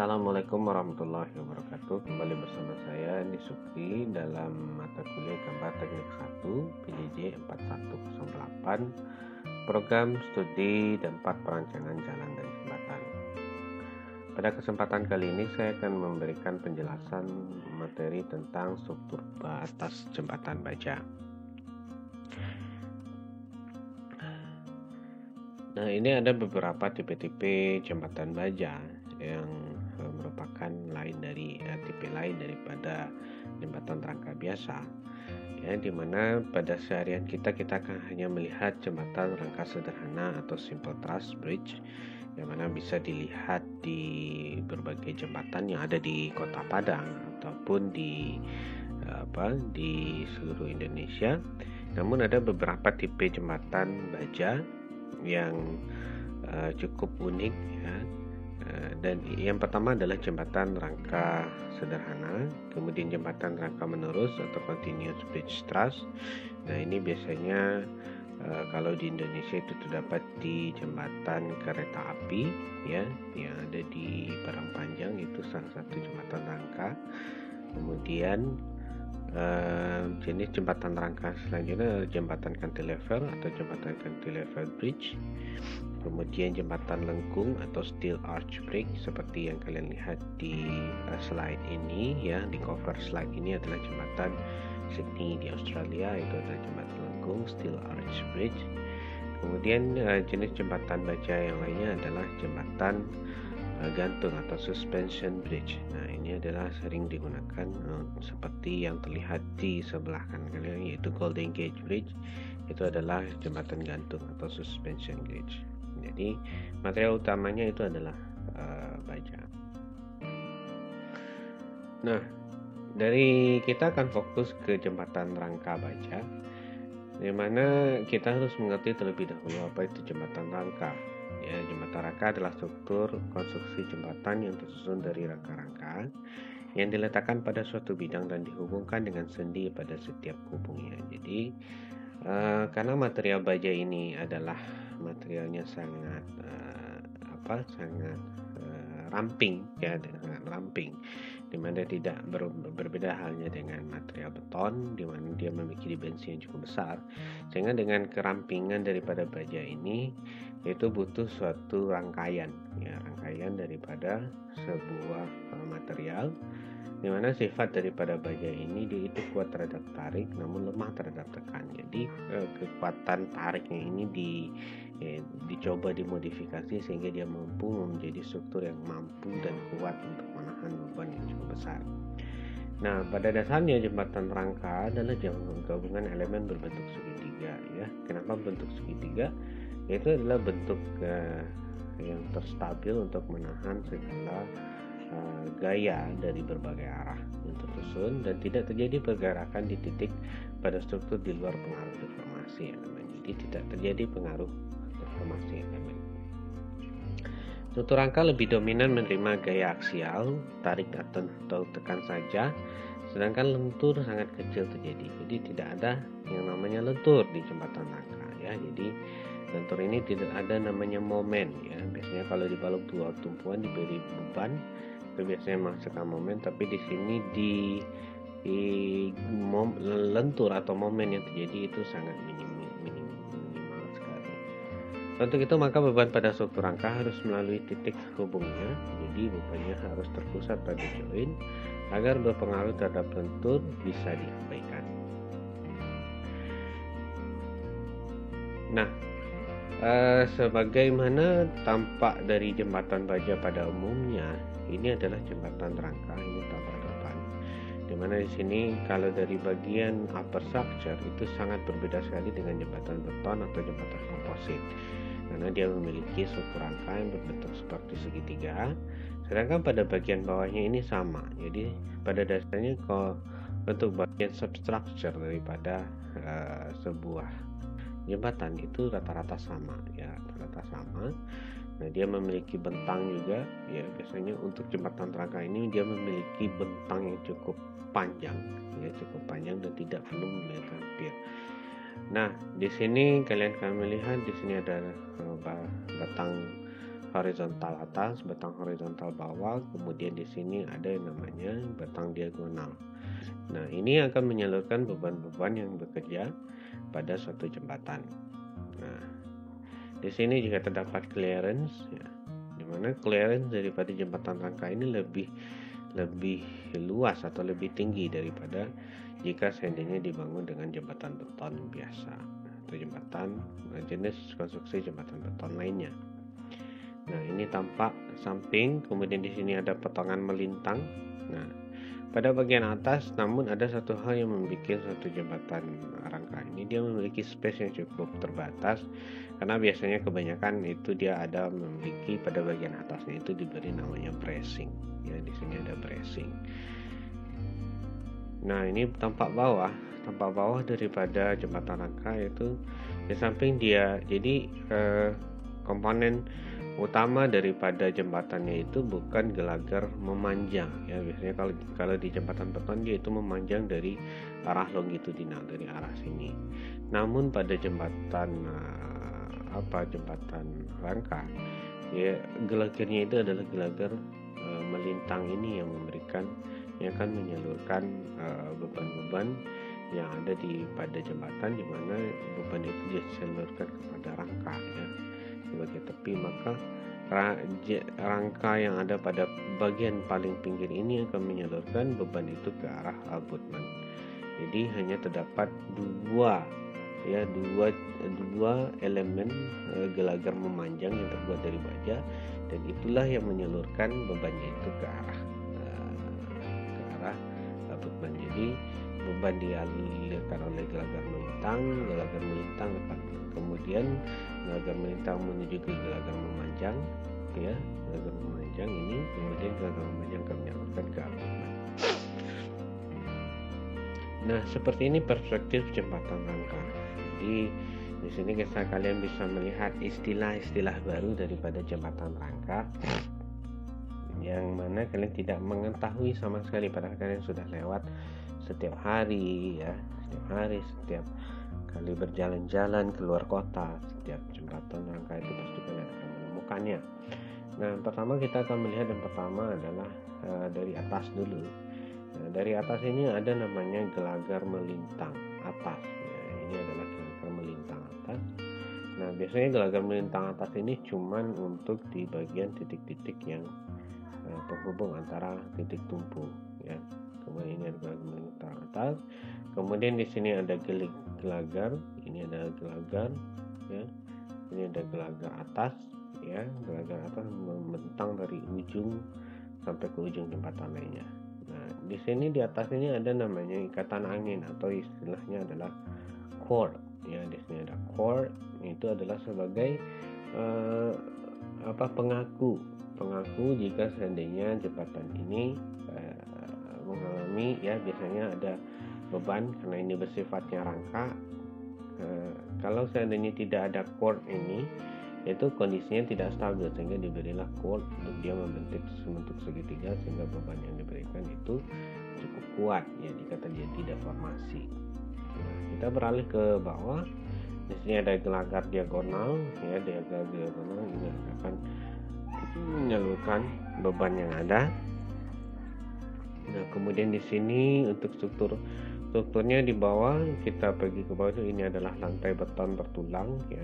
Assalamualaikum warahmatullahi wabarakatuh. Kembali bersama saya Nisukri dalam mata kuliah Gambar Teknik 1 PJJ 4108 Program Studi dan 4 Perancangan Jalan dan Jembatan. Pada kesempatan kali ini saya akan memberikan penjelasan materi tentang struktur batas jembatan baja. Nah, ini ada beberapa tipe-tipe jembatan baja yang merupakan tipe lain daripada jembatan rangka biasa, ya, dimana pada seharian kita akan hanya melihat jembatan rangka sederhana atau simple truss bridge, yang mana bisa dilihat di berbagai jembatan yang ada di Kota Padang ataupun di seluruh Indonesia. Namun ada beberapa tipe jembatan baja yang cukup unik, ya. Dan yang pertama adalah jembatan rangka sederhana, kemudian jembatan rangka menerus atau continuous bridge truss. Nah, ini biasanya kalau di Indonesia itu terdapat di jembatan kereta api, ya, yang ada di Parang Panjang, itu salah satu jembatan rangka. Kemudian jenis jembatan rangka selanjutnya adalah jembatan cantilever atau jembatan cantilever bridge. Kemudian jembatan lengkung atau steel arch bridge seperti yang kalian lihat di slide ini, ya, di cover slide ini adalah jembatan Sydney di Australia, itu adalah jembatan lengkung steel arch bridge. Kemudian jenis jembatan baja yang lainnya adalah jembatan gantung atau suspension bridge. Nah, ini adalah sering digunakan seperti yang terlihat di sebelah kanan kalian, yaitu Golden Gate Bridge. Itu adalah jembatan gantung atau suspension bridge. Jadi material utamanya itu adalah baja. Nah, dari kita akan fokus ke jembatan rangka baja, di mana kita harus mengerti terlebih dahulu apa itu jembatan rangka. Ya, jembatan rangka adalah struktur konstruksi jembatan yang tersusun dari rangka-rangka yang diletakkan pada suatu bidang dan dihubungkan dengan sendi pada setiap hubungnya. Jadi karena material baja ini adalah materialnya sangat ramping, ya, sangat ramping, dimana tidak berbeda halnya dengan material beton, di mana dia memiliki dimensi yang cukup besar, sehingga dengan kerampingan daripada baja ini itu butuh suatu rangkaian daripada sebuah material, di mana sifat daripada baja ini dia itu kuat terhadap tarik namun lemah terhadap tekan. Jadi kekuatan tariknya ini dicoba dimodifikasi sehingga dia mampu menjadi struktur yang mampu dan kuat untuk menahan beban yang cukup besar. Nah, pada dasarnya jembatan rangka adalah gabungan elemen berbentuk segitiga, ya. Kenapa bentuk segitiga? Yaitu adalah bentuk yang terstabil untuk menahan segala gaya dari berbagai arah yang tersusun dan tidak terjadi pergerakan di titik pada struktur di luar pengaruh deformasi elemen. Jadi tidak terjadi pengaruh deformasi elemen. Struktur rangka lebih dominan menerima gaya aksial, tarik atau tekan saja, sedangkan lentur sangat kecil terjadi. Jadi tidak ada yang namanya lentur di jembatan rangka, ya. Jadi lentur ini tidak ada namanya momen, ya. Biasanya kalau di balok dua tumpuan diberi beban itu biasanya menghasilkan momen, tapi di sini lentur atau momen yang terjadi itu sangat minimal sekali. Untuk itu maka beban pada struktur rangka harus melalui titik hubungnya, jadi bebannya harus terpusat pada join agar berpengaruh terhadap lentur bisa diabaikan. Nah, sebagaimana tampak dari jembatan baja pada umumnya, ini adalah jembatan rangka, ini tampak depan. Dimana di sini kalau dari bagian upper structure itu sangat berbeda sekali dengan jembatan beton atau jembatan komposit, karena dia memiliki struktur rangka yang berbentuk seperti segitiga, sedangkan pada bagian bawahnya ini sama. Jadi pada dasarnya kalau bentuk bagian substructure daripada sebuah jembatan itu rata-rata sama, ya, rata-rata sama. Nah, dia memiliki bentang juga, ya. Biasanya untuk jembatan rangka ini dia memiliki bentang yang cukup panjang, ya, dan tidak perlu memiliki pier. Nah, di sini kalian akan melihat di sini ada batang horizontal atas, batang horizontal bawah, kemudian di sini ada yang namanya batang diagonal. Nah, ini akan menyalurkan beban-beban yang bekerja pada suatu jembatan. Nah, di sini juga terdapat clearance, ya, di mana clearance daripada jembatan rangka ini lebih luas atau lebih tinggi daripada jika seandainya dibangun dengan jembatan beton biasa atau jembatan jenis konstruksi jembatan beton lainnya. Nah, ini tampak samping, kemudian di sini ada potongan melintang. Nah, pada bagian atas, namun ada satu hal yang membuat satu jembatan rangka ini dia memiliki space yang cukup terbatas, karena biasanya kebanyakan itu dia ada memiliki pada bagian atasnya itu diberi namanya bracing. Ya, di sini ada bracing. Nah, ini tampak bawah daripada jembatan rangka itu di samping dia. Jadi komponen utama daripada jembatannya itu bukan gelagar memanjang, ya. Biasanya kalau di jembatan beton dia itu memanjang dari arah longitudinal, dari arah sini. Namun pada jembatan rangka, ya, gelagarnya itu adalah gelagar melintang ini yang akan menyalurkan beban-beban yang ada pada jembatan, di mana beban itu disalurkan kepada rangka, ya, sebagai tepi. Maka rangka yang ada pada bagian paling pinggir ini akan menyalurkan beban itu ke arah abutmen. Jadi hanya terdapat dua elemen gelagar memanjang yang terbuat dari baja, dan itulah yang menyalurkan bebannya itu ke arah abutmen. Jadi beban dialirkan oleh gelagar melintang kemudian gelagar melintang menuju ke gelagar memanjang, ya, gelagar memanjang ini, kemudian gelagar memanjang akan menyalurkan ke abutmen. Nah, seperti ini perspektif jembatan rangka. Jadi di sini kalian bisa melihat istilah-istilah baru daripada jembatan rangka, yang mana kalian tidak mengetahui sama sekali, padahal kalian sudah lewat setiap hari, ya, setiap kali berjalan-jalan keluar kota, setiap jembatan rangka itu pasti kalian akan menemukannya. Nah, pertama kita akan melihat yang pertama adalah dari atas dulu. Nah, dari atas ini ada namanya gelagar melintang atas. Nah, ini adalah gelagar melintang atas. Nah, biasanya gelagar melintang atas ini cuman untuk di bagian titik-titik yang penghubung antara titik tumpu, ya. Kemudian ini ada gelagar melintang atas. Kemudian di sini ada gelagar, ini ada gelagar, ya. Ini ada gelagar atas, ya. Gelagar atas membentang dari ujung sampai ke ujung jembatan lainnya. Nah, di sini di atas ini ada namanya ikatan angin, atau istilahnya adalah cord, ya. Di sini ada cord, itu adalah sebagai pengaku jika seandainya jembatan ini mengalami, ya, biasanya ada beban karena ini bersifatnya rangka. Kalau seandainya tidak ada cord ini, itu kondisinya tidak stabil, sehingga diberilah cord untuk dia membentuk segitiga, sehingga beban yang diberikan itu cukup kuat, ya, jika dia tidak formasi. Nah, kita beralih ke bawah. Di sini ada gelagar diagonal, ya. Gelagar diagonal ini akan menyalurkan beban yang ada. Nah, kemudian di sini untuk strukturnya di bawah, kita pergi ke bawah, ini adalah lantai beton bertulang, ya.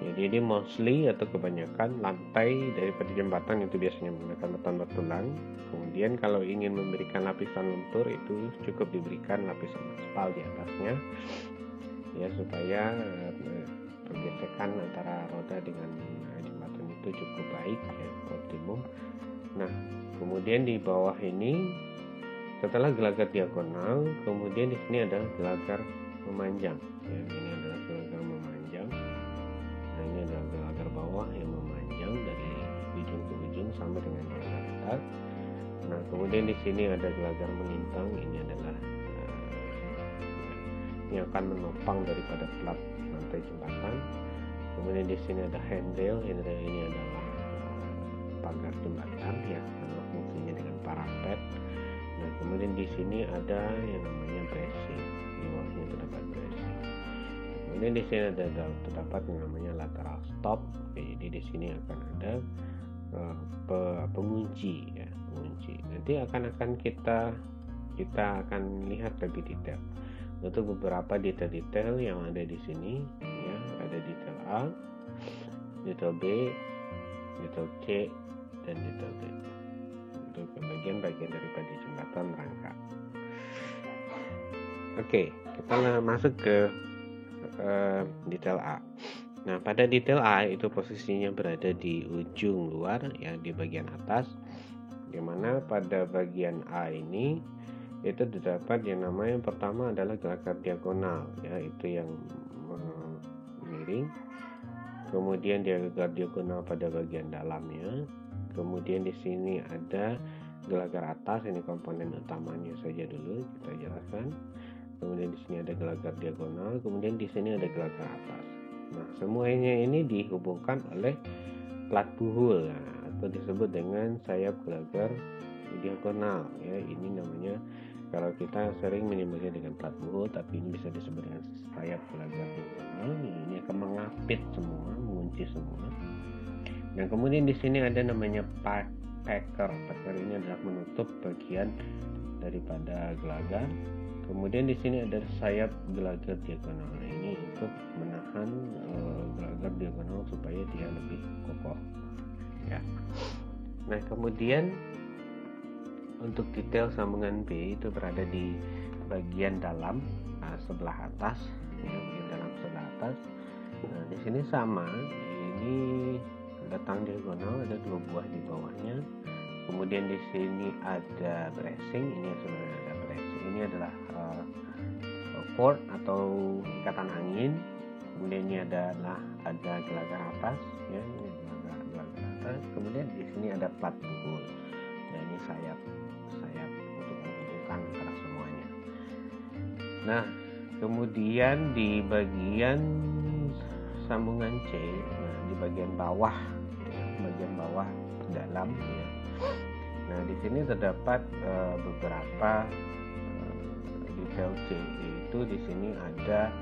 Jadi ini mostly atau kebanyakan lantai daripada jembatan itu biasanya menggunakan beton bertulang. Kemudian kalau ingin memberikan lapisan lentur, itu cukup diberikan lapisan aspal di atasnya, ya, supaya pergesekan antara roda dengan jembatan itu cukup baik, ya, optimum. Nah, kemudian di bawah ini setelah gelagar diagonal, kemudian di sini ada gelagar memanjang, ya. Ini adalah gelagar memanjang. Nah, ini adalah gelagar bawah yang memanjang dari ujung ke ujung sampai dengan gelagar atas. Nah, kemudian di sini ada gelagar melintang. Ini adalah yang akan menopang daripada plat lantai jembatan. Kemudian di sini ada handrail. Handrail ini adalah pagar jembatan, ya, karena fungsinya dengan parapet. Nah, kemudian di sini ada yang namanya bracing. Di bawahnya terdapat bracing. Kemudian di sini terdapat yang namanya lateral stop. Jadi di sini akan ada pengunci ya, pengunci. Nanti akan kita akan lihat lebih detail. Untuk beberapa detail-detail yang ada di sini ya, ada detail A, detail B, detail C, dan detail D. Untuk bagian-bagian daripada jembatan rangka. Oke, kita masuk ke detail A. Nah, pada detail A itu posisinya berada di ujung luar ya, di bagian atas, dimana pada bagian A ini itu terdapat yang namanya yang pertama adalah gelagar diagonal ya, itu yang miring. Kemudian gelagar diagonal pada bagian dalamnya. Kemudian di sini ada gelagar atas, ini komponen utamanya saja dulu kita jelaskan. Kemudian di sini ada gelagar diagonal, kemudian di sini ada gelagar atas. Nah, semuanya ini dihubungkan oleh plat buhul atau disebut dengan sayap gelagar diagonal ya. Ini namanya, kalau kita sering menyebutnya dengan plat buhul, tapi ini bisa disebut dengan sayap gelagar diagonal. Ini akan mengapit semua, mengunci semua. Dan kemudian di sini ada namanya packer. Packer ini adalah menutup bagian daripada gelagar. Kemudian di sini ada sayap gelagar diagonal. Nah, ini untuk menahan gelagar diagonal supaya dia lebih kokoh. Ya. Nah, kemudian untuk detail sambungan B itu berada di bagian dalam sebelah atas, ya, bagian dalam sebelah atas. Nah, di sini sama. Ini ada tang diagonal, ada 2 buah di bawahnya. Kemudian di sini ada bracing. Ini sebenarnya ada bracing. Ini adalah cord atau ikatan angin. Kemudian ini ada gelagar atas, ya, ini gelagar atas. Kemudian di sini ada plat buhul. Nah, ini sayap untuk menghubungkan antara semuanya. Nah, kemudian di bagian sambungan C, nah, di bagian bawah dalam, ya. Nah, di sini terdapat beberapa detail C, yaitu di sini ada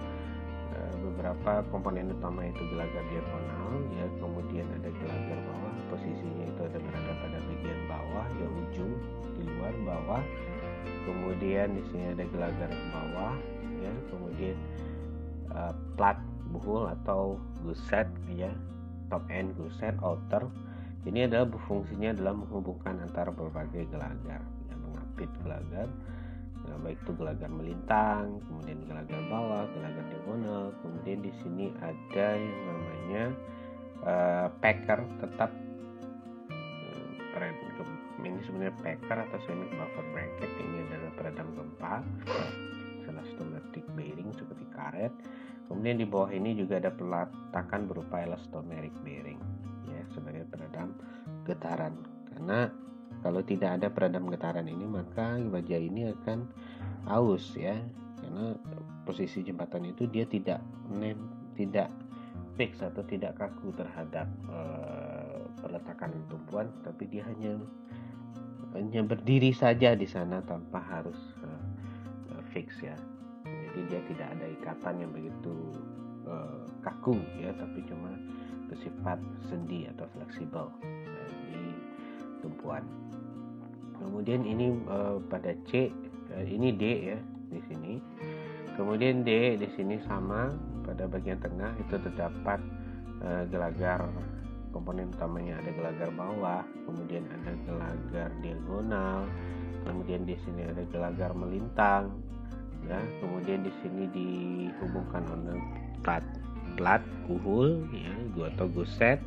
beberapa komponen utama, itu gelagar diagonal ya, kemudian ada gelagar bawah, posisinya itu ada berada pada bagian bawah ya, ujung di luar bawah. Kemudian di sini ada gelagar bawah ya, kemudian plat buhul atau guset ya, top end guset, outer. Ini adalah fungsinya adalah menghubungkan antara berbagai gelagar ya, mengapit gelagar. Nah, baik itu gelagar melintang, kemudian gelagar bawah, gelagar diagonal. Kemudian di sini ada yang namanya packer, tetap ini sebenarnya packer atau semi buffer bracket. Ini adalah peredam gempa, elastomertic bearing seperti karet. Kemudian di bawah ini juga ada peletakan berupa elastomeric bearing ya, sebagai peredam getaran. Karena kalau tidak ada peredam getaran ini, maka baja ini akan aus ya, karena posisi jembatan itu dia tidak fix atau tidak kaku terhadap peletakan tumpuan, tapi dia hanya berdiri saja di sana tanpa harus fix ya. Jadi dia tidak ada ikatan yang begitu kaku ya, tapi cuma bersifat sendi atau fleksibel di tumpuan. Kemudian ini pada C, ini D ya di sini. Kemudian D di sini sama, pada bagian tengah itu terdapat gelagar, komponen utamanya ada gelagar bawah, kemudian ada gelagar diagonal, kemudian di sini ada gelagar melintang ya, kemudian di sini dihubungkan oleh plat buhul ya, atau guset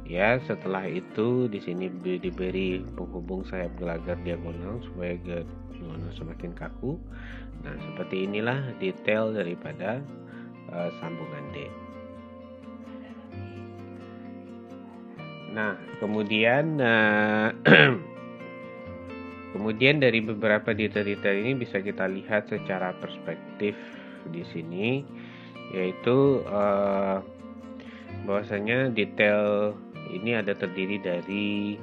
ya. Setelah itu di sini diberi penghubung sayap gelagar diagonal supaya diagonal semakin kaku. Nah, seperti inilah detail daripada sambungan D. Nah, kemudian kemudian dari beberapa detail-detail ini bisa kita lihat secara perspektif di sini, yaitu bahwasanya detail ini ada terdiri dari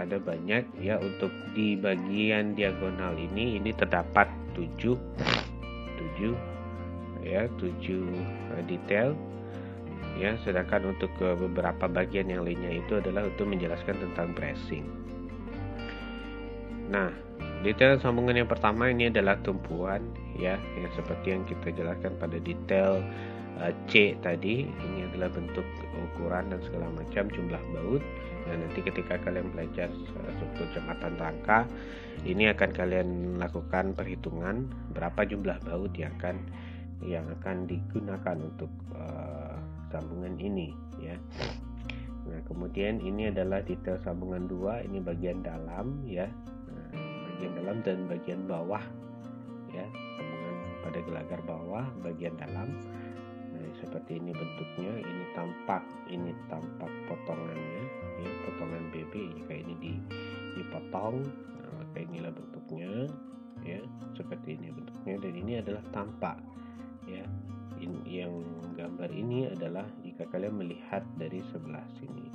ada banyak ya. Untuk di bagian diagonal ini terdapat 7 7 detail ya, sedangkan untuk beberapa bagian yang lainnya itu adalah untuk menjelaskan tentang bracing. Nah, detail sambungan yang pertama ini adalah tumpuan ya, yang seperti yang kita jelaskan pada detail C tadi. Ini adalah bentuk ukuran dan segala macam jumlah baut. Nah, nanti ketika kalian belajar struktur jembatan rangka, ini akan kalian lakukan perhitungan berapa jumlah baut yang akan digunakan untuk sambungan ini ya. Nah, kemudian ini adalah detail sambungan 2, ini bagian dalam ya. Bagian dalam dan bagian bawah ya, sambungan pada gelagar bawah bagian dalam. Nah, seperti ini bentuknya. Ini tampak potongannya ya, potongan BB jika ini dipotong. Nah, maka inilah bentuknya ya, seperti ini bentuknya, dan ini adalah tampak ya. Yang gambar ini adalah jika kalian melihat dari sebelah sini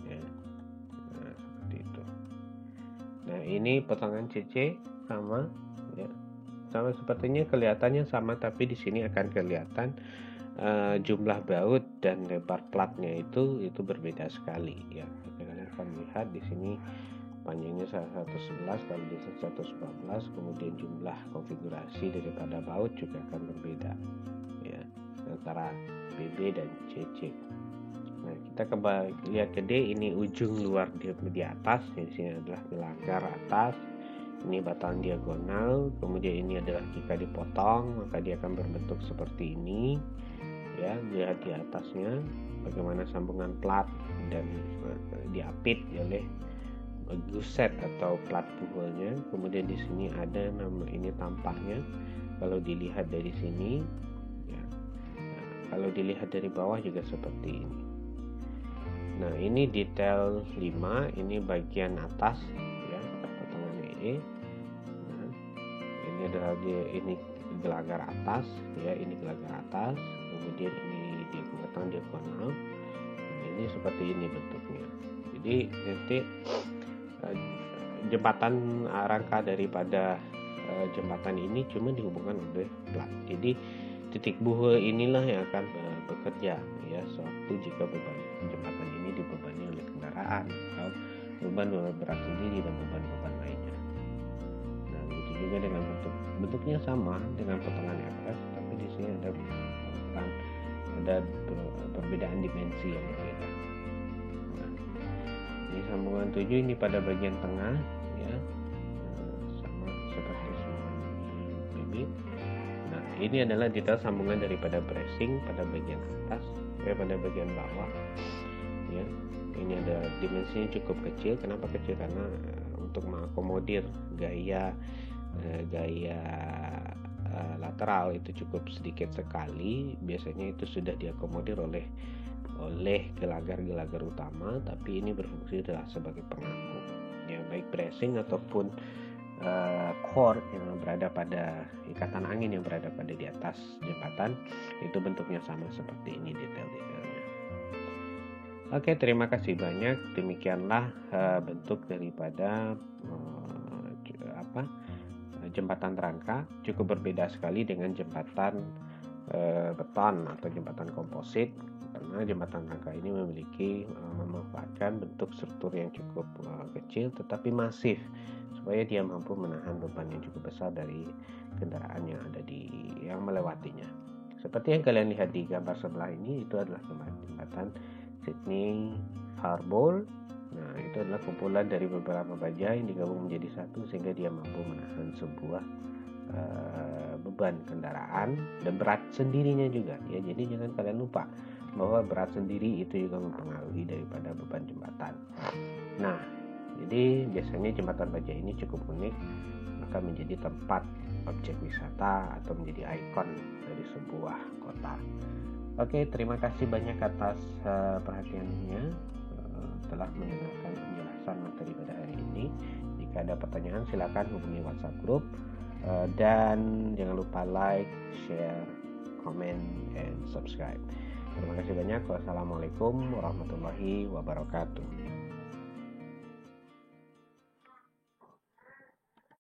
ya. Nah, seperti itu. Nah, ini potongan CC sama ya, sama sepertinya kelihatannya sama, tapi di sini akan kelihatan jumlah baut dan lebar platnya itu berbeda sekali ya. Kalian akan lihat di sini panjangnya 111, kalau di 114, kemudian jumlah konfigurasi daripada baut juga akan berbeda ya, antara BB dan CC. Nah, kita kembali lihat ke D. Ini ujung luar di atas. Di sini adalah gelagar atas. Ini batang diagonal. Kemudian ini adalah jika dipotong maka dia akan berbentuk seperti ini. Ya, lihat di atasnya bagaimana sambungan plat dan diapit oleh guset atau plat buholnya. Kemudian di sini ada nama, ini tampaknya kalau dilihat dari sini ya. Nah, kalau dilihat dari bawah juga seperti ini. Nah, ini detail 5, ini bagian atas ya, potongan E. Nah, ini adalah ini gelagar atas ya, ini gelagar atas. Kemudian ini batang diagonal. Nah, ini seperti ini bentuknya. Jadi nanti jembatan rangka daripada jembatan ini cuma dihubungkan oleh plat. Jadi titik buhul inilah yang akan bekerja ya, sewaktu jika beban jembatan ini dibebani oleh kendaraan atau beban berat sendiri dan beban-beban lainnya. Nah, begitu juga dengan bentuknya sama dengan potongan FS, tapi di sini ada perbedaan dimensi yang berbeda. Nah, ini sambungan 7 ini pada bagian tengah ya, sama seperti sambungan BB. Nah, ini adalah detail sambungan daripada bracing pada bagian atas pada bagian bawah ya. Ini ada dimensinya cukup kecil. Kenapa kecil? Karena untuk mengakomodir gaya lateral itu cukup sedikit sekali. Biasanya itu sudah diakomodir oleh gelagar-gelagar utama, tapi ini berfungsi adalah sebagai pengangkut ya, baik bracing ataupun core yang berada pada ikatan angin yang berada pada di atas jembatan, itu bentuknya sama seperti ini detail-detailnya. Oke, terima kasih banyak. Demikianlah bentuk daripada jembatan rangka. Cukup berbeda sekali dengan jembatan beton atau jembatan komposit, karena jembatan rangka ini memanfaatkan bentuk struktur yang cukup kecil tetapi masif, supaya dia mampu menahan beban yang cukup besar dari kendaraan yang melewatinya. Seperti yang kalian lihat di gambar sebelah ini, itu adalah jembatan Sydney Harbour. Nah, itu adalah kumpulan dari beberapa baja yang digabung menjadi satu sehingga dia mampu menahan sebuah beban kendaraan dan berat sendirinya juga ya. Jadi jangan kalian lupa bahwa berat sendiri itu juga mempengaruhi daripada beban jembatan. Nah, jadi biasanya jembatan baja ini cukup unik, maka menjadi tempat objek wisata atau menjadi ikon dari sebuah kota. Oke, terima kasih banyak atas perhatiannya, telah mendengarkan penjelasan materi pada hari ini. Jika ada pertanyaan silakan hubungi WhatsApp group, dan jangan lupa like, share, comment, and subscribe. Terima kasih banyak. Wassalamualaikum warahmatullahi wabarakatuh.